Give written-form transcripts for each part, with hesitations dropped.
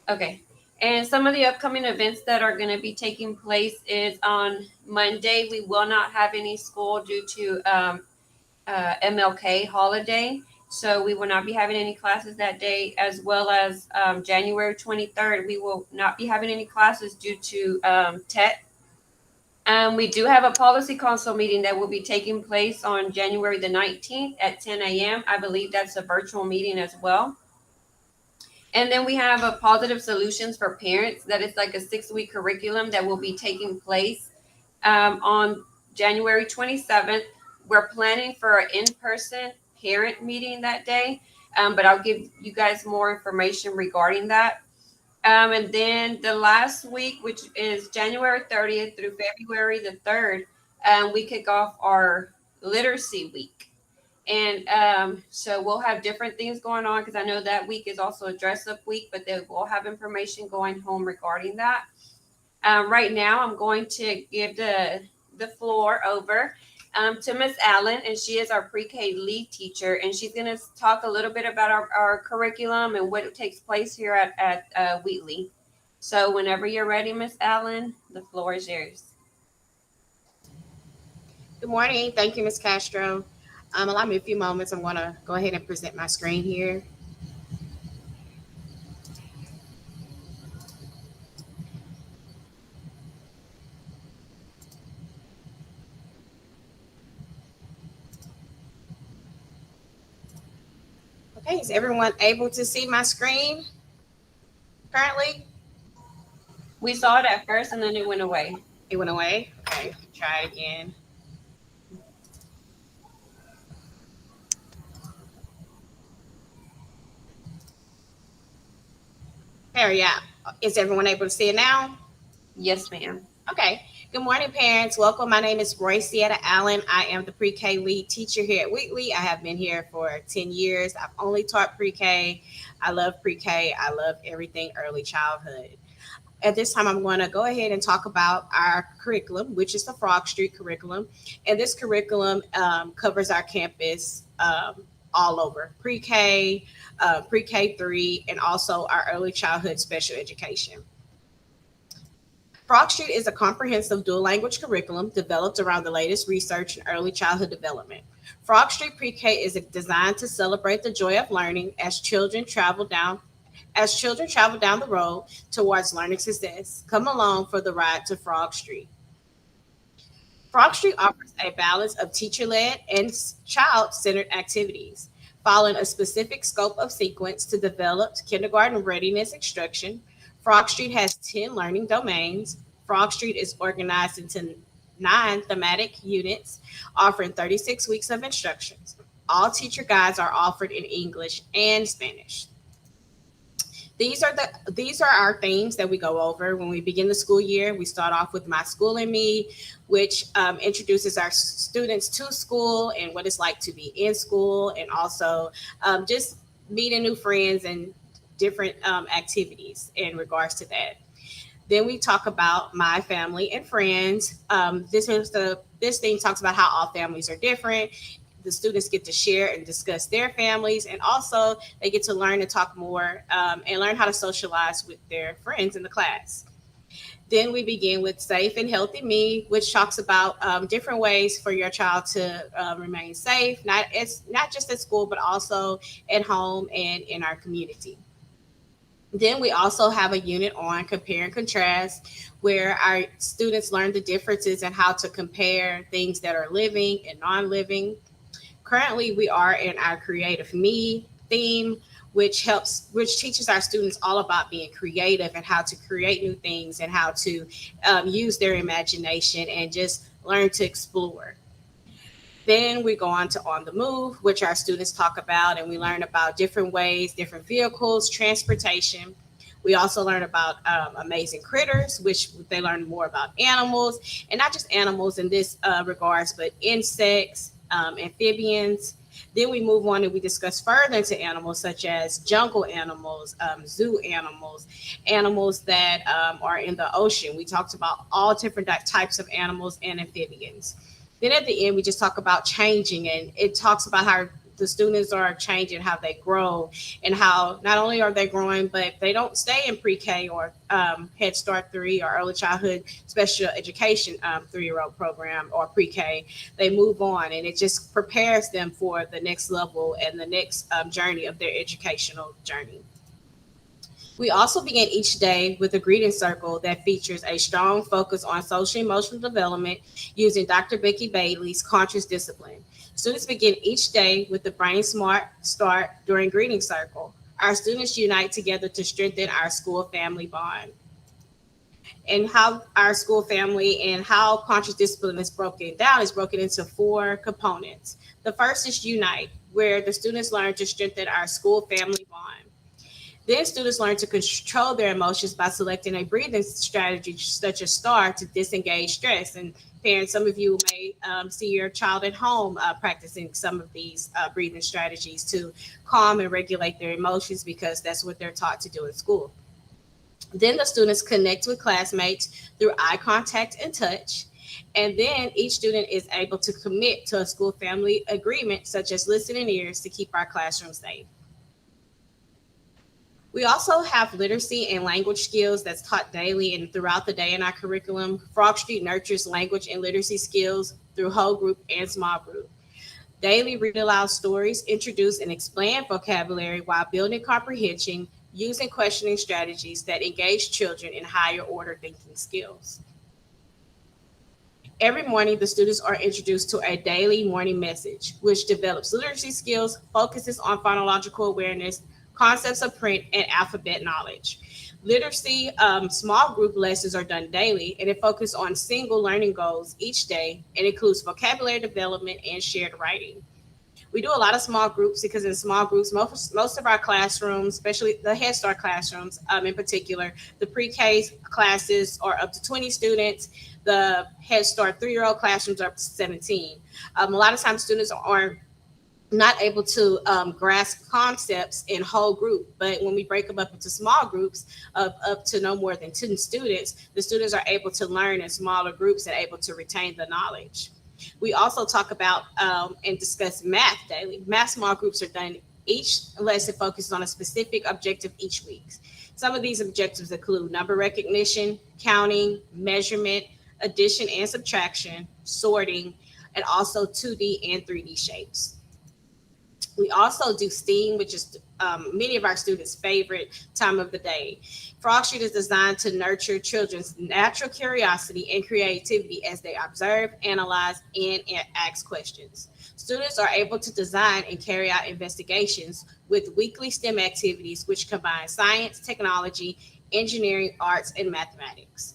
Okay. And some of the upcoming events that are going to be taking place is on Monday. We will not have any school due to MLK holiday. So we will not be having any classes that day, as well as January 23rd. We will not be having any classes due to TET. We do have a policy council meeting that will be taking place on January the 19th at 10 a.m. I believe that's a virtual meeting as well. And then we have a positive solutions for parents. That is like a 6-week curriculum that will be taking place on January 27th. We're planning for an in-person parent meeting that day, but I'll give you guys more information regarding that. And then the last week, which is January 30th through February the 3rd, we kick off our literacy week. And so we'll have different things going on because I know that week is also a dress up week, but they will have information going home regarding that. Right now, I'm going to give the floor over to Miss Allen, and she is our pre-K lead teacher, and she's going to talk a little bit about our curriculum and what takes place here at Wheatley. So whenever you're ready, Miss Allen, the floor is yours. Good morning. Thank you, Ms. Castro. Allow me a few moments. I'm going to go ahead and present my screen here. Okay, is everyone able to see my screen currently? We saw it at first, and then it went away. It went away? Okay, try it again. There, yeah. Is everyone able to see it now? Yes, ma'am. Okay. Good morning, parents. Welcome. My name is Roysietta Allen. I am the pre-K lead teacher here at Wheatley. I have been here for 10 years. I've only taught pre-K. I love pre-K. I love everything early childhood. At this time, I'm going to go ahead and talk about our curriculum, which is the Frog Street curriculum. And this curriculum covers our campus all over pre-K, pre-K 3, and also our early childhood special education. Frog Street is a comprehensive dual language curriculum developed around the latest research in early childhood development. Frog Street Pre-K is designed to celebrate the joy of learning as children travel down the road towards learning success. Come along for the ride to Frog Street. Frog Street offers a balance of teacher-led and child-centered activities, following a specific scope of sequence to develop kindergarten readiness instruction. Frog Street has 10 learning domains. Frog Street is organized into 9 thematic units, offering 36 weeks of instructions. All teacher guides are offered in English and Spanish. These are our themes that we go over when we begin the school year. We start off with My School and Me, which introduces our students to school and what it's like to be in school, and also just meeting new friends and different activities in regards to that. Then we talk about My Family and Friends. This thing talks about how all families are different. The students get to share and discuss their families, and also they get to learn and talk more and learn how to socialize with their friends in the class. Then we begin with Safe and Healthy Me, which talks about different ways for your child to remain safe, not just at school, but also at home and in our community. Then we also have a unit on Compare and Contrast, where our students learn the differences and how to compare things that are living and non-living. Currently, we are in our Creative Me theme, which teaches our students all about being creative and how to create new things and how to use their imagination and just learn to explore. Then we go on the move, which our students talk about, and we learn about different ways, different vehicles, transportation. We also learn about amazing critters, which they learn more about animals, and not just animals in this regards, but insects, amphibians. Then we move on and we discuss further into animals such as jungle animals, zoo animals, animals that are in the ocean. We talked about all different types of animals and amphibians. Then at the end, we just talk about changing, and it talks about how the students are changing, how they grow, and how not only are they growing, but they don't stay in pre-K or Head Start 3 or early childhood special education 3-year-old program or pre-K. They move on, and it just prepares them for the next level and the next journey of their educational journey. We also begin each day with a greeting circle that features a strong focus on social emotional development using Dr. Becky Bailey's conscious discipline. Students begin each day with the brain smart start during greeting circle. Our students unite together to strengthen our school family bond. And how our school family and how conscious discipline is broken into four components. The first is unite, where the students learn to strengthen our school family bond. Then students learn to control their emotions by selecting a breathing strategy such as STAR to disengage stress. And parents, some of you may see your child at home practicing some of these breathing strategies to calm and regulate their emotions because that's what they're taught to do in school. Then the students connect with classmates through eye contact and touch. And then each student is able to commit to a school family agreement, such as listening ears, to keep our classroom safe. We also have literacy and language skills that's taught daily and throughout the day in our curriculum. Frog Street nurtures language and literacy skills through whole group and small group. Daily read aloud stories, introduce and expand vocabulary while building comprehension using questioning strategies that engage children in higher order thinking skills. Every morning, the students are introduced to a daily morning message, which develops literacy skills, focuses on phonological awareness, concepts of print, and alphabet knowledge. Literacy small group lessons are done daily, and it focuses on single learning goals each day and includes vocabulary development and shared writing. We do a lot of small groups because in small groups, most of our classrooms, especially the Head Start classrooms in particular, the pre-K classes are up to 20 students. The Head Start 3-year-old classrooms are up to 17. A lot of times students are not able to grasp concepts in whole group. But when we break them up into small groups of up to no more than 10 students, the students are able to learn in smaller groups and able to retain the knowledge. We also talk about and discuss math daily. Math small groups are done. Each lesson focuses on a specific objective each week. Some of these objectives include number recognition, counting, measurement, addition and subtraction, sorting, and also 2D and 3D shapes. We also do STEAM, which is many of our students' favorite time of the day. Frog Street is designed to nurture children's natural curiosity and creativity as they observe, analyze, and ask questions. Students are able to design and carry out investigations with weekly STEM activities, which combine science, technology, engineering, arts, and mathematics.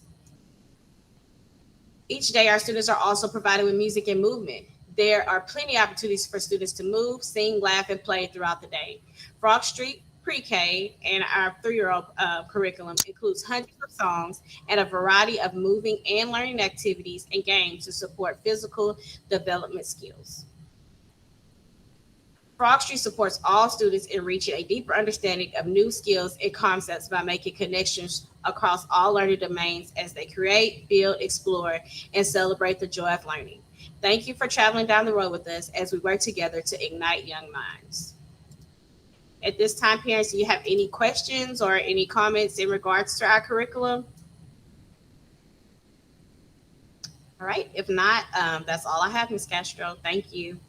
Each day, our students are also provided with music and movement. There are plenty of opportunities for students to move, sing, laugh, and play throughout the day. Frog Street Pre-K and our 3-year-old curriculum includes hundreds of songs and a variety of moving and learning activities and games to support physical development skills. Frog Street supports all students in reaching a deeper understanding of new skills and concepts by making connections across all learning domains as they create, build, explore, and celebrate the joy of learning. Thank you for traveling down the road with us as we work together to ignite young minds. At this time, parents, do you have any questions or any comments in regards to our curriculum? All right. If not, that's all I have, Ms. Castro. Thank you.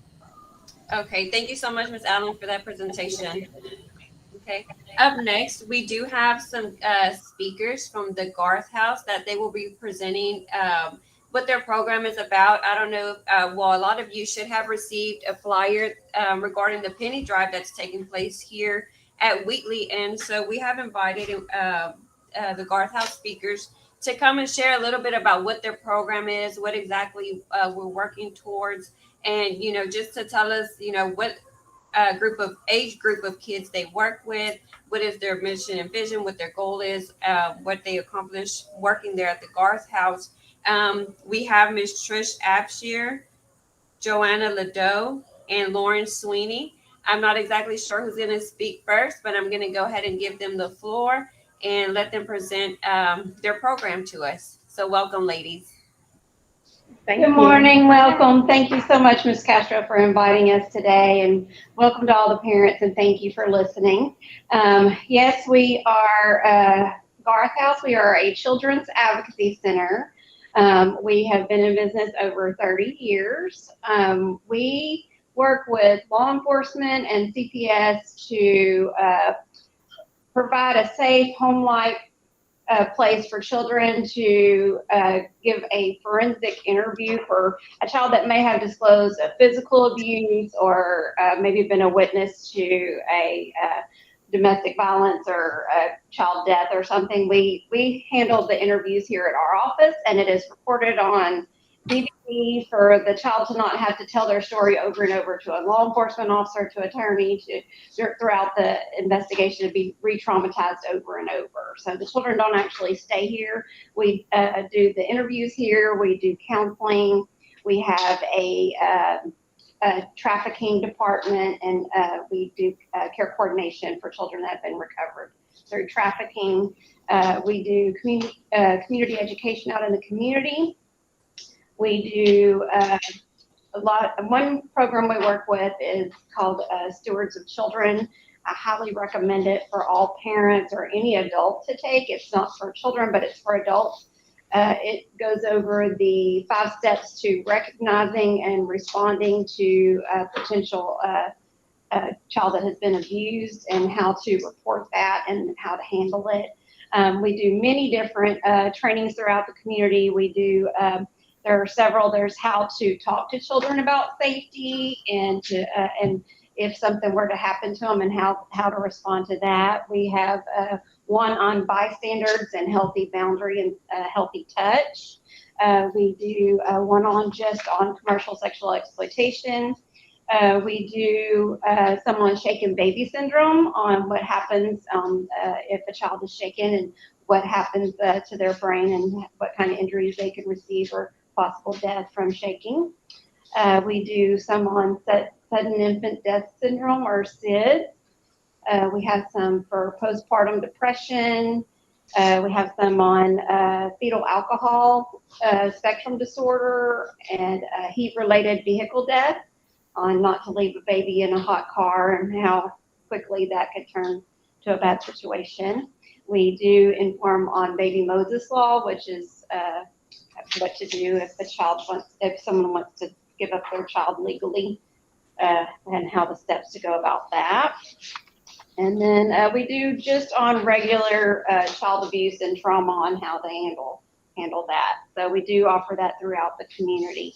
Okay, thank you so much, Ms. Allen, for that presentation. Okay. Up next, we do have some speakers from the Garth House that they will be presenting what their program is about. I don't know. Well, a lot of you should have received a flyer regarding the penny drive that's taking place here at Wheatley. And so we have invited the Garth House speakers to come and share a little bit about what their program is, what exactly we're working towards, and, just to tell us, what age group of kids they work with, what is their mission and vision, what their goal is, what they accomplish working there at the Garth House. We have Miss Trish Abshire, Joanna Ladeau, and Lauren Sweeney. I'm not exactly sure who's going to speak first, but I'm going to go ahead and give them the floor and let them present their program to us. So welcome, ladies. Thank Good you. morning, welcome. Thank you so much, Ms. Castro, for inviting us today, and welcome to all the parents, and thank you for listening. Yes, we are Garth House. We are a children's advocacy center. We have been in business over 30 years. We work with law enforcement and CPS to provide a safe, home-like place for children to give a forensic interview for a child that may have disclosed a physical abuse or maybe been a witness to a domestic violence or a child death or something. We handle the interviews here at our office, and it is recorded on DVD for the child to not have to tell their story over and over to a law enforcement officer, to attorney, to throughout the investigation to be re-traumatized over and over. So the children don't actually stay here. We do the interviews here. We do counseling. We have a trafficking department, and we do care coordination for children that have been recovered through trafficking. We do community education out in the community. We do one program we work with is called Stewards of Children. I highly recommend it for all parents or any adult to take. It's not for children, but it's for adults. It goes over the 5 steps to recognizing and responding to a potential child that has been abused, and how to report that and how to handle it. We do many different trainings throughout the community. We do there are several. There's how to talk to children about safety, and if something were to happen to them, and how to respond to that. We have one on bystanders and healthy boundary and healthy touch. We do one on just on commercial sexual exploitation. We do some on shaken baby syndrome, on what happens if a child is shaken, and what happens to their brain, and what kind of injuries they could receive, or possible death from shaking. We do some on sudden infant death syndrome, or SIDS. We have some for postpartum depression. We have some on fetal alcohol spectrum disorder, and heat-related vehicle death, on not to leave a baby in a hot car, and how quickly that could turn to a bad situation. We do inform on baby Moses law, which is what to do if someone wants to give up their child legally, and how the steps to go about that. And then we do just on regular child abuse and trauma, on how they handle that. So we do offer that throughout the community.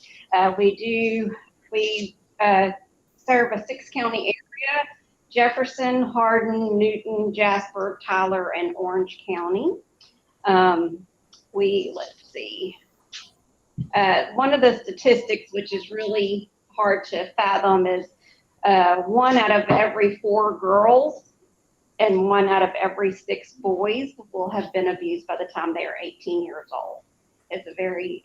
We serve a 6-county area: Jefferson, Hardin, Newton, Jasper, Tyler, and Orange County. Let's see. One of the statistics, which is really hard to fathom, is 1 out of every 4 girls and 1 out of every 6 boys will have been abused by the time they are 18 years old. It's a very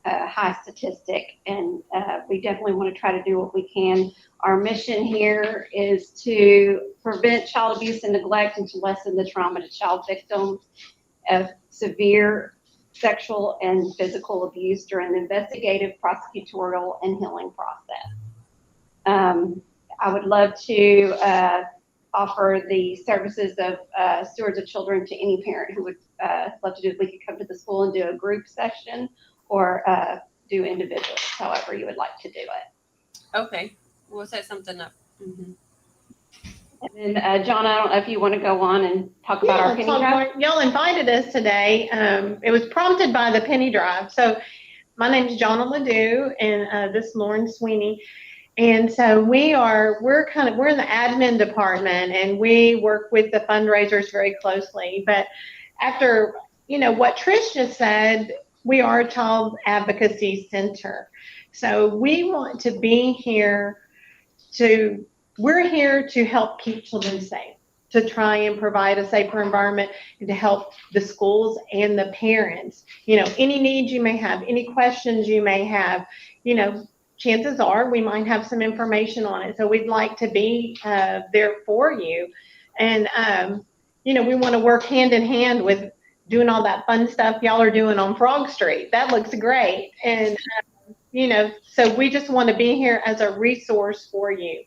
high statistic, and we definitely want to try to do what we can. Our mission here is to prevent child abuse and neglect, and to lessen the trauma to child victims of severe sexual and physical abuse during the investigative, prosecutorial, and healing process. I would love to offer the services of stewards of children to any parent who would love to do it. We could come to the school and do a group session, or do individuals, however you would like to do it. Okay, we'll set something up. Mm-hmm. And then, John, I don't know if you want to go on and talk about our penny drive. Y'all invited us today. It was prompted by the penny drive. So my name is Jonna Ledoux, and this is Lauren Sweeney. And so we're in the admin department, and we work with the fundraisers very closely. But after, what Trish just said, we are a child advocacy center. So we want to be here we're here to help keep children safe, to try and provide a safer environment, and to help the schools and the parents. Any needs you may have, any questions you may have, chances are we might have some information on it. So we'd like to be there for you. And, we want to work hand in hand with doing all that fun stuff y'all are doing on Frog Street. That looks great. And, so we just want to be here as a resource for you.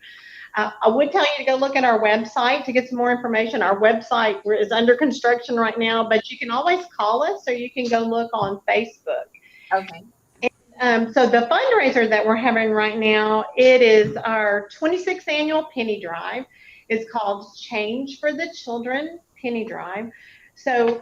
I would tell you to go look at our website to get some more information. Our website is under construction right now, but you can always call us or you can go look on Facebook. Okay. So the fundraiser that we're having right now, it is our 26th annual penny drive. It's called Change for the Children Penny Drive. So,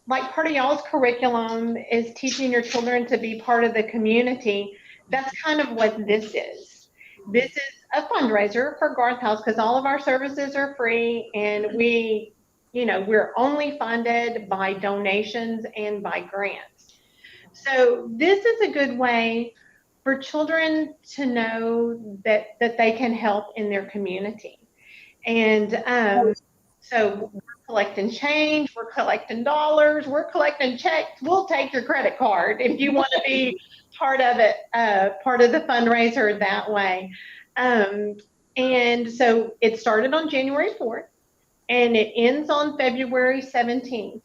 like part of y'all's curriculum is teaching your children to be part of the community. That's kind of what this is. This is a fundraiser for Garth House because all of our services are free, and we're only funded by donations and by grants. So this is a good way for children to know that they can help in their community. And so we're collecting change, we're collecting dollars, we're collecting checks. We'll take your credit card if you want to be part of it, part of the fundraiser that way. And so it started on January 4th and it ends on February 17th.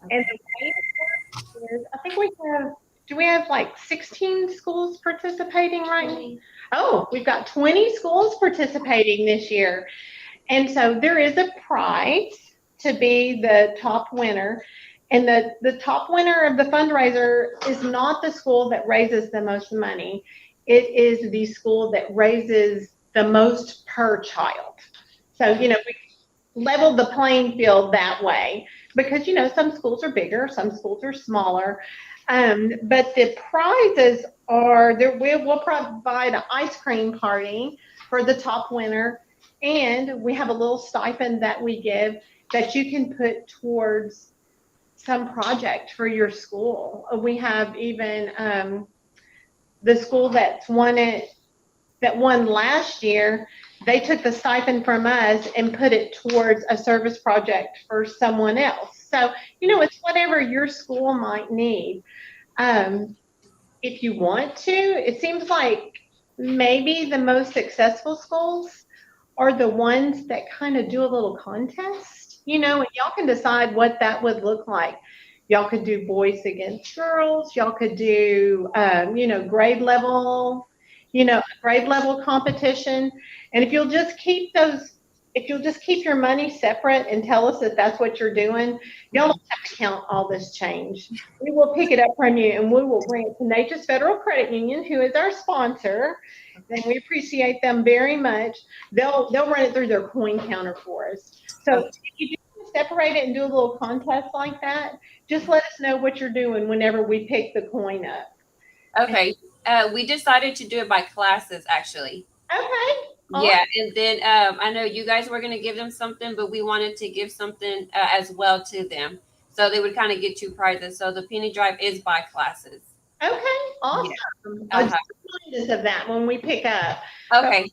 And the way it works is, I think we have like 16 schools participating right now? Oh, we've got 20 schools participating this year. And so there is a prize to be the top winner. And the top winner of the fundraiser is not the school that raises the most money. It is the school that raises the most per child. So, we leveled the playing field that way because, some schools are bigger, some schools are smaller. But the prizes are there. We'll provide an ice cream party for the top winner. And we have a little stipend that we give that you can put towards some project for your school. We have even the school that won last year. They took the stipend from us and put it towards a service project for someone else. So, it's whatever your school might need. If you want to, it seems like maybe the most successful schools are the ones that kind of do a little contest, and y'all can decide what that would look like. Y'all could do boys against girls. Y'all could do, grade level competition. And if you'll just keep your money separate and tell us that that's what you're doing, y'all don't have to count all this change. We will pick it up from you and we will bring it to Nature's Federal Credit Union, who is our sponsor. And we appreciate them very much. They'll run it through their coin counter for us. So if you do separate it and do a little contest like that, just let us know what you're doing whenever we pick the coin up. Okay. We decided to do it by classes, actually. Okay. Yeah, and then I know you guys were going to give them something, but we wanted to give something as well to them. So they would kind of get 2 prizes. So the penny drive is by classes. Okay, awesome. I'll just remind us of that when we pick up. Okay.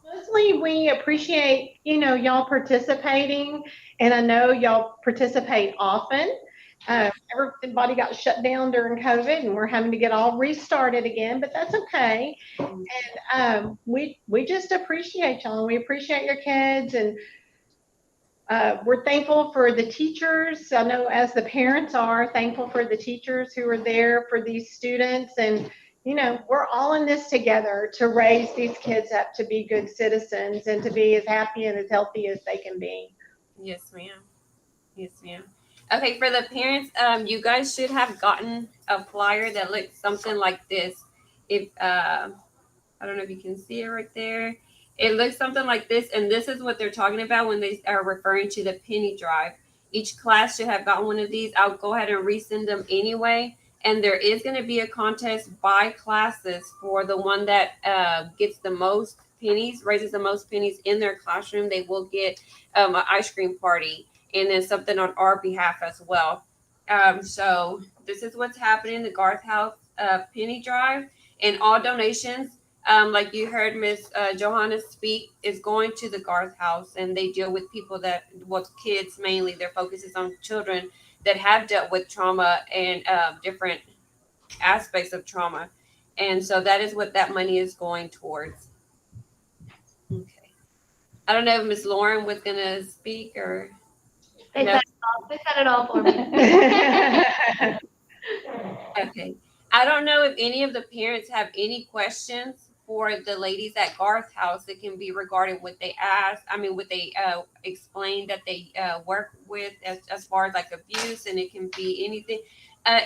Mostly we appreciate, y'all participating, and I know y'all participate often. Everybody got shut down during COVID, and we're having to get all restarted again, but that's okay. And we just appreciate y'all, and we appreciate your kids, and we're thankful for the teachers. I know as the parents are thankful for the teachers who are there for these students, and we're all in this together to raise these kids up to be good citizens and to be as happy and as healthy as they can be. Yes, ma'am. Okay, for the parents, you guys should have gotten a flyer that looks something like this. If I don't know if you can see it right there. It looks something like this, and this is what they're talking about when they are referring to the penny drive. Each class should have gotten one of these. I'll go ahead and resend them anyway. And there is going to be a contest by classes for the one that gets the most pennies, raises the most pennies in their classroom. They will get an ice cream party and then something on our behalf as well. So this is what's happening, the Garth House penny drive, and all donations, like you heard Miss Johanna speak, is going to the Garth House, and they deal with people kids mainly. Their focus is on children that have dealt with trauma and different aspects of trauma. And so that is what that money is going towards. Okay. I don't know if Miss Lauren was going to speak or. They No. said it all. They said it all for me. Okay. I don't know if any of the parents have any questions for the ladies at Garth House that can be regarding what they asked. I mean, what they explained that they work with as far as like abuse, and it can be anything.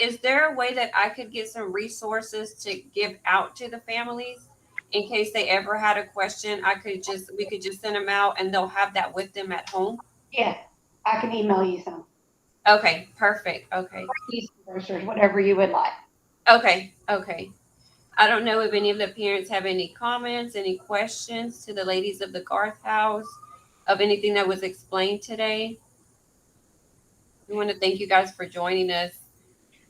Is there a way that I could get some resources to give out to the families in case they ever had a question? We could just send them out, and they'll have that with them at home. Yes, I can email you some. Okay, perfect. Okay. Brochures, whatever you would like. Okay. I don't know if any of the parents have any comments, any questions to the ladies of the Garth House of anything that was explained today. We want to thank you guys for joining us.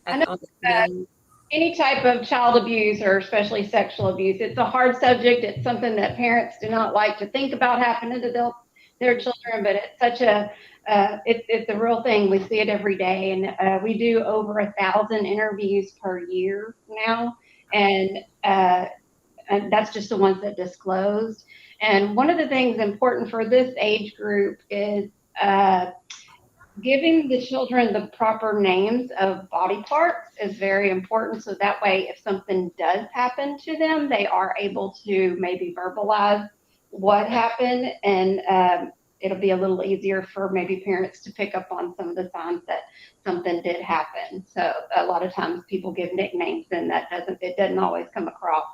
I know, On this meeting. Any type of child abuse or especially sexual abuse, it's a hard subject. It's something that parents do not like to think about happening to their children, but it's such it's a real thing. We see it every day, and we do over 1,000 interviews per year now, and that's just the ones that disclosed. And one of the things important for this age group is giving the children the proper names of body parts is very important. So that way, if something does happen to them, they are able to maybe verbalize what happened, and it'll be a little easier for maybe parents to pick up on some of the signs that something did happen. So a lot of times people give nicknames, and it doesn't always come across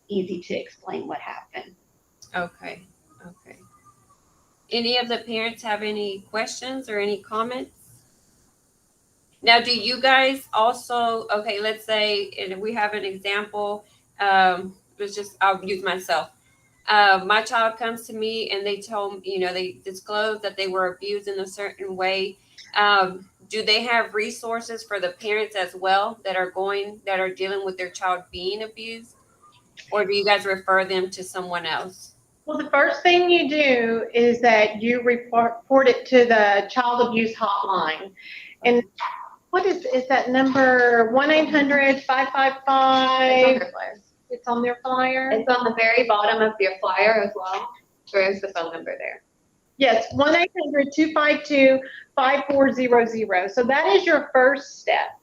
easy to explain what happened. Okay. Any of the parents have any questions or any comments? Now, do you guys also, okay, let's say, and we have an example, I'll use myself. My child comes to me and they told me, they disclosed that they were abused in a certain way. Do they have resources for the parents as well that are dealing with their child being abused? Or do you guys refer them to someone else? Well, the first thing you do is that you report it to the child abuse hotline. And what is that number? 1-800-555? It's on their flyer? It's on the very bottom of your flyer as well. There's the phone number there. Yes, 1-800-252-5400. So that is your first step.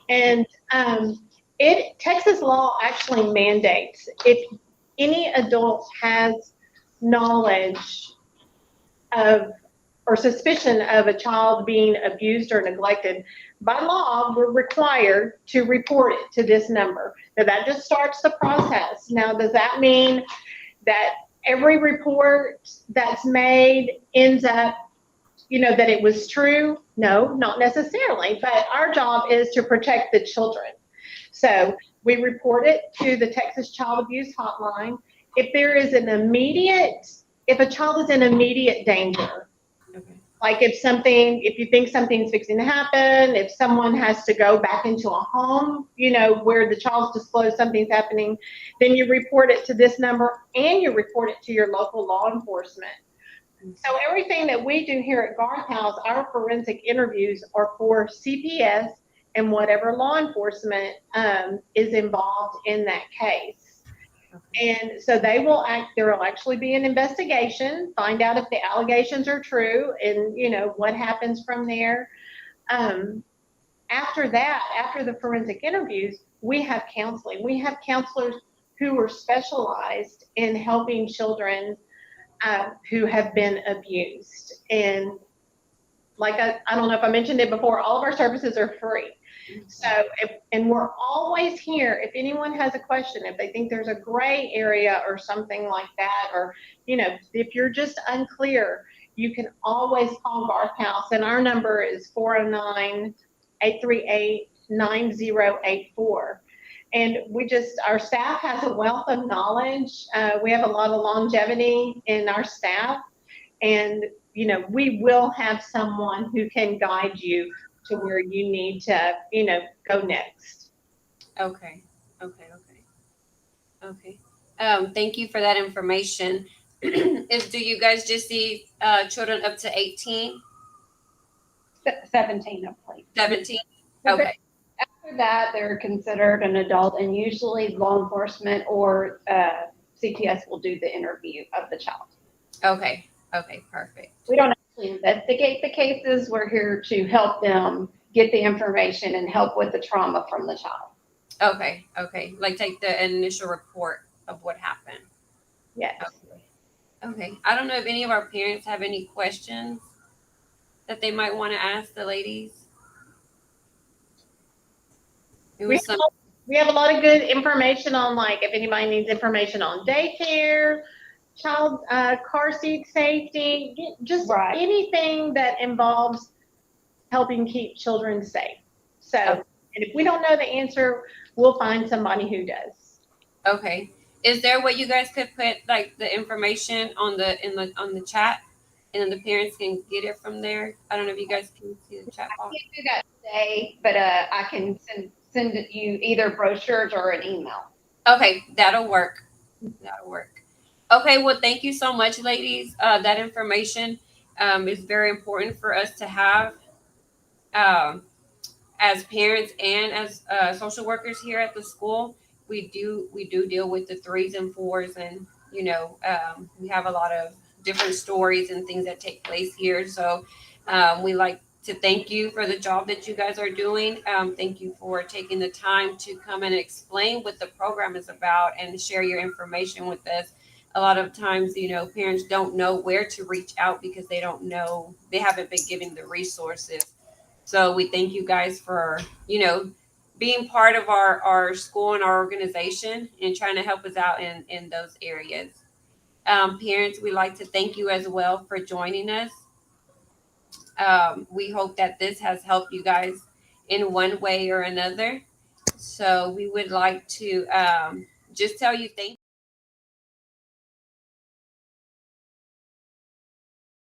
And Texas law actually mandates if any adult has knowledge of or suspicion of a child being abused or neglected, by law, we're required to report it to this number. Now, that just starts the process. Now, does that mean that every report that's made ends up, that it was true? No, not necessarily. But our job is to protect the children. So we report it to the Texas Child Abuse Hotline. If a child is in immediate danger, Okay. like if you think something's fixing to happen, if someone has to go back into a home, where the child's disclosed something's happening, then you report it to this number and you report it to your local law enforcement. So everything that we do here at Garth House, our forensic interviews are for CPS and whatever law enforcement is involved in that case. And so there will actually be an investigation, find out if the allegations are true, and what happens from there. After the forensic interviews, we have counseling. We have counselors who are specialized in helping children who have been abused. And like I don't know if I mentioned it before, all of our services are free. So, and we're always here. If anyone has a question, if they think there's a gray area or something like that, or, if you're just unclear, you can always call Garth House. And our number is 409-838-9084. And our staff has a wealth of knowledge. We have a lot of longevity in our staff. And, we will have someone who can guide you to where you need to, go next. Okay. Thank you for that information. Do you guys just see children up to 18? 17, I believe. 17? Okay. After that, they're considered an adult, and usually law enforcement or CPS will do the interview of the child. Okay, perfect. We don't to investigate the cases. We're here to help them get the information and help with the trauma from the child. Okay, okay. Like take the initial report of what happened. Yes. Okay. Okay. I don't know if any of our parents have any questions that they might want to ask the ladies. It We was some. we have a lot of good information on, like, if anybody needs information on daycare, child car seat safety, just Right. anything that involves helping keep children safe. So, Oh. and if we don't know the answer, we'll find somebody who does. Okay. Is there what you guys could put like the information on the on the chat, and then the parents can get it from there? I don't know if you guys can see the chat I box. can't do that today, but I can send you either brochures or an email. Okay, that'll work. That'll work. Okay, well, thank you so much, ladies. That information is very important for us to have um, as parents and as social workers here at the school. We do deal with the threes and fours, and we have a lot of different stories and things that take place here. So we like to thank you for the job that you guys are doing. Thank you for taking the time to come and explain what the program is about and share your information with us. A lot of times, parents don't know where to reach out because they don't know, they haven't been given the resources. So we thank you guys for, being part of our school and our organization and trying to help us out in those areas. Parents, we'd like to thank you as well for joining us. We hope that this has helped you guys in one way or another. So we would like to just tell you thank